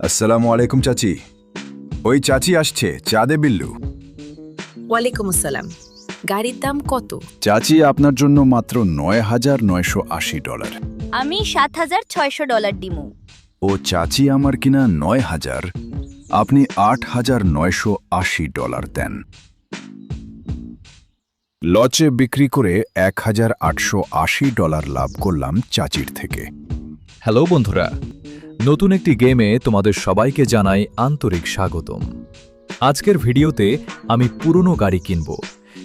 আসসালামু আলাইকুম চাচি। ওই চাচি আসছে, চা দে বিল্লু। ওয়ালাইকুম আসসালাম। গাড়ির দাম কত? চাচি আপনার জন্য মাত্র $9,980। আমি $7,600 দিমু। ও চাচি আমার কিনা 9,000, আপনি $8,980 দেন। লচে বিক্রি করে $1,880 লাভ করলাম চাচির থেকে। হ্যালো বন্ধুরা, নতুন একটি গেমে তোমাদের সবাইকে জানাই আন্তরিক স্বাগতম। আজকের ভিডিওতে আমি পুরনো গাড়ি কিনব,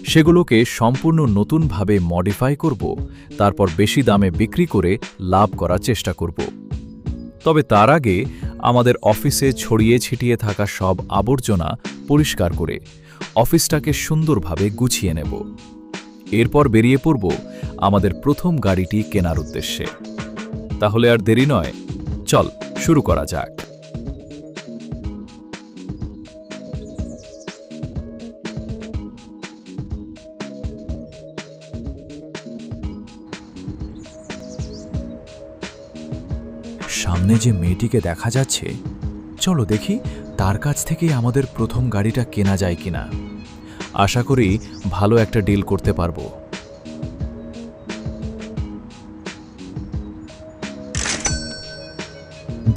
সেগুলোকে সম্পূর্ণ নতুনভাবে মডিফাই করব, তারপর বেশি দামে বিক্রি করে লাভ করার চেষ্টা করব। তবে তার আগে আমাদের অফিসে ছড়িয়ে ছিটিয়ে থাকা সব আবর্জনা পরিষ্কার করে অফিসটাকে সুন্দরভাবে গুছিয়ে নেব। এরপর বেরিয়ে পড়ব আমাদের প্রথম গাড়িটি কেনার উদ্দেশ্যে। তাহলে আর দেরি নয়, চল শুরু করা যাক। সামনে যে মেয়েটিকে দেখা যাচ্ছে, চলো দেখি তার কাছ থেকেই আমাদের প্রথম গাড়িটা কেনা যায় কিনা। আশা করি ভালো একটা ডিল করতে পারবো।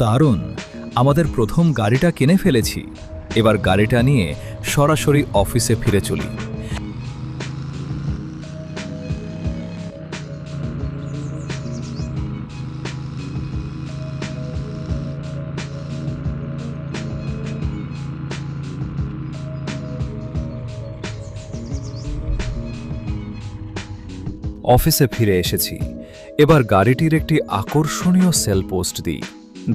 দারুণ, আমাদের প্রথম গাড়িটা কিনে ফেলেছি। এবার গাড়িটা নিয়ে সরাসরি অফিসে ফিরে চলি। অফিসে ফিরে এসেছি। এবার গাড়িটির একটি আকর্ষণীয় সেল পোস্ট দিই।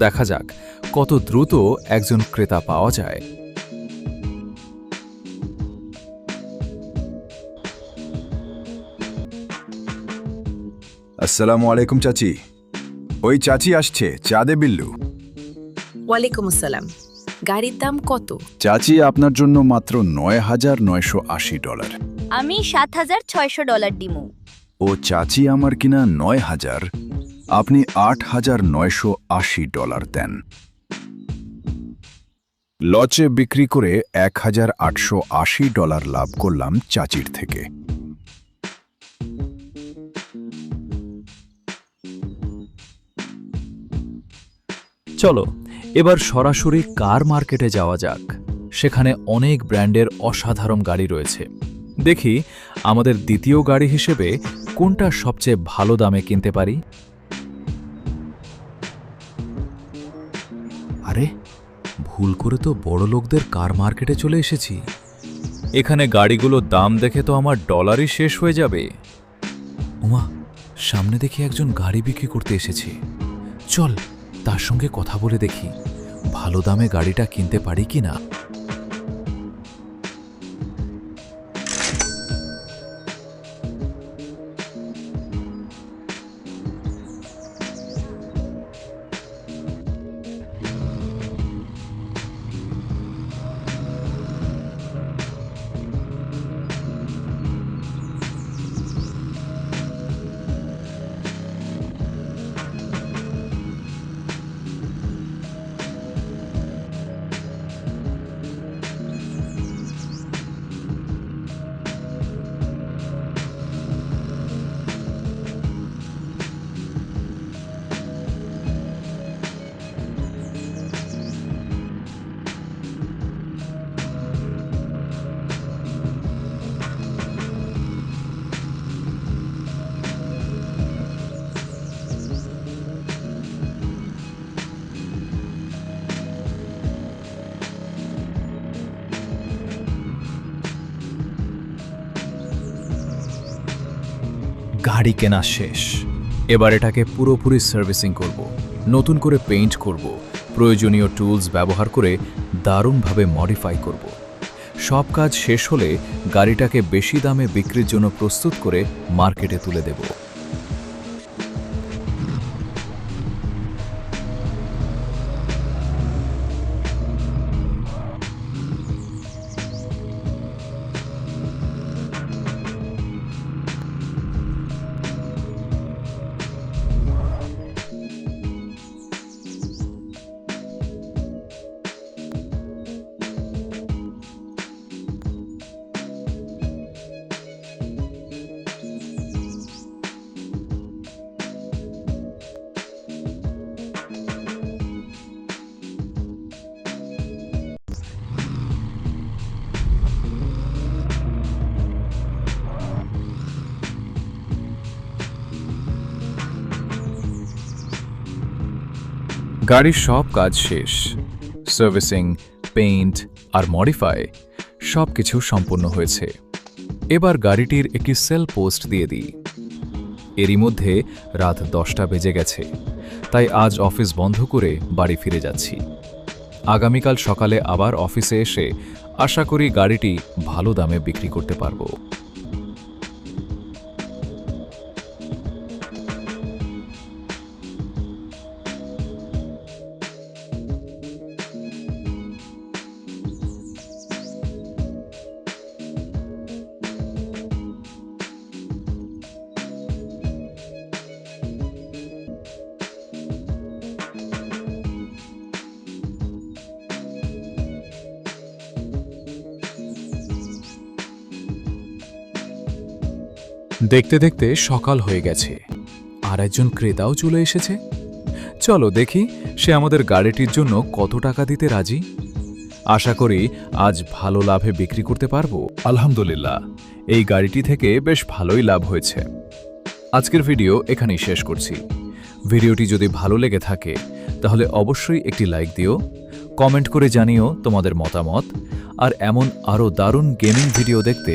দেখা যাক কত দ্রুত একজন ক্রেতা পাওয়া যায়। আসসালামু আলাইকুম চাচি। ওই চাচি আসছে, চা দে বিল্লু। ওয়ালাইকুম আসসালাম। গাড়ির দাম কত? চাচি আপনার জন্য মাত্র $9,980। আমি $7,600 দিমু। ও চাচি আমার কিনা 9,000, আপনি $8,980 দেন। লচে বিক্রি করে $1,880 লাভ করলাম চাচির থেকে। চলো এবার সরাসরি কার মার্কেটে যাওয়া যাক। সেখানে অনেক ব্র্যান্ডের অসাধারণ গাড়ি রয়েছে। দেখি আমাদের দ্বিতীয় গাড়ি হিসেবে কোনটা সবচেয়ে ভালো দামে কিনতে পারি। আরে, ভুল করে তো বড় লোকদের কার মার্কেটে চলে এসেছি। এখানে গাড়িগুলোর দাম দেখে তো আমার ডলারই শেষ হয়ে যাবে। ওমা, সামনে দেখি একজন গাড়ি বিক্রি করতে এসেছে। চল তার সঙ্গে কথা বলে দেখি ভালো দামে গাড়িটা কিনতে পারি কিনা। গাড়ি কেনা শেষ। এবার এটাকে পুরোপুরি সার্ভিসিং করব, নতুন করে পেইন্ট করব, প্রয়োজনীয় টুলস ব্যবহার করে দারুণভাবে মডিফাই করব। সব কাজ শেষ হলে গাড়িটাকে বেশি দামে বিক্রির জন্য প্রস্তুত করে মার্কেটে তুলে দেব। গাড়ির সব কাজ শেষ, সার্ভিসিং, পেইন্ট আর মডিফাই সব কিছু সম্পূর্ণ হয়েছে। এবার গাড়িটির একটি সেল পোস্ট দিয়ে দিই। এরই মধ্যে রাত 10টা বেজে গেছে, তাই আজ অফিস বন্ধ করে বাড়ি ফিরে যাচ্ছি। আগামীকাল সকালে আবার অফিসে এসে আশা করি গাড়িটি ভালো দামে বিক্রি করতে পারবো। দেখতে দেখতে সকাল হয়ে গেছে, আর একজন ক্রেতাও চলে এসেছে। চলো দেখি সে আমাদের গাড়িটির জন্য কত টাকা দিতে রাজি। আশা করি আজ ভালো লাভে বিক্রি করতে পারবো। আলহামদুলিল্লাহ, এই গাড়িটি থেকে বেশ ভালোই লাভ হয়েছে। আজকের ভিডিও এখানেই শেষ করছি। ভিডিওটি যদি ভালো লেগে থাকে তাহলে অবশ্যই একটি লাইক দিও, কমেন্ট করে জানিও তোমাদের মতামত, আর এমন আরও দারুণ গেমিং ভিডিও দেখতে